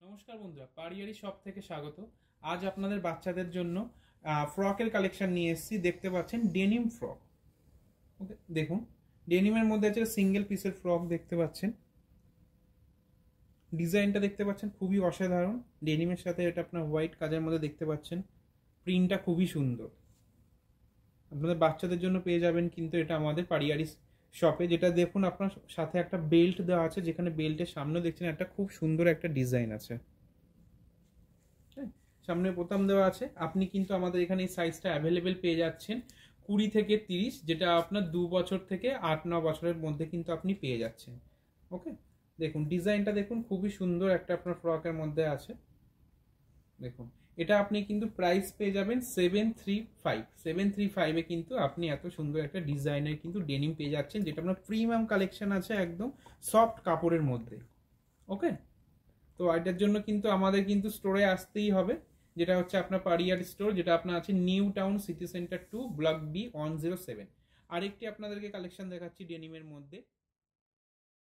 নমস্কার বন্ধুরা, পারিয়ারি শপ থেকে স্বাগত। আজ আপনাদের বাচ্চাদের জন্য ফ্রকের কালেকশন নিয়ে এসেছি। দেখতে পাচ্ছেন ডেনিম ফ্রক। ওকে, দেখুন ডেনিমের মধ্যে আছে সিঙ্গেল পিসের ফ্রক। দেখতে পাচ্ছেন ডিজাইনটা, দেখতে পাচ্ছেন খুবই অসাধারণ। ডেনিমের সাথে এটা আপনার হোয়াইট কাজের মধ্যে দেখতে পাচ্ছেন, প্রিন্টটা খুবই সুন্দর। আপনাদের বাচ্চাদের জন্য পেয়ে যাবেন কিন্তু এটা আমাদের পারিয়ারি শপে। যেটা দেখুন আপনার সাথে একটা বেল্ট দেওয়া আছে, যেখানে বেল্টের সামনে দেখছেন একটা খুব সুন্দর একটা ডিজাইন আছে। সামনে বোতাম দেওয়া আছে। আপনি কিন্তু আমাদের এখানে এই সাইজটা অ্যাভেলেবেল পেয়ে যাচ্ছেন 20 থেকে 30, যেটা আপনার 2 বছর থেকে 8-9 বছরের মধ্যে কিন্তু আপনি পেয়ে যাচ্ছেন। ওকে, দেখুন ডিজাইনটা দেখুন, খুবই সুন্দর একটা আপনার ফ্রকের মধ্যে আছে। দেখুন এটা আপনি কিন্তু প্রাইস পেয়ে যাবেন 735 এ কিন্তু আপনি এত সুন্দর একটা ডিজাইনের কিন্তু ডেনিম পেয়ে যাচ্ছেন, যেটা আপনার প্রিমিয়াম কালেকশন আছে, একদম সফট কাপড়ের মধ্যে। ওকে, তো এটার জন্য কিন্তু আমাদের কিন্তু স্টোরে আসতেই হবে, যেটা হচ্ছে আপনার পারিয়ার স্টোর, যেটা আপনার আছে new town city centre 2 block B 107। আরেকটি আপনাদেরকে কালেকশন দেখাচ্ছি ডেনিমের মধ্যে।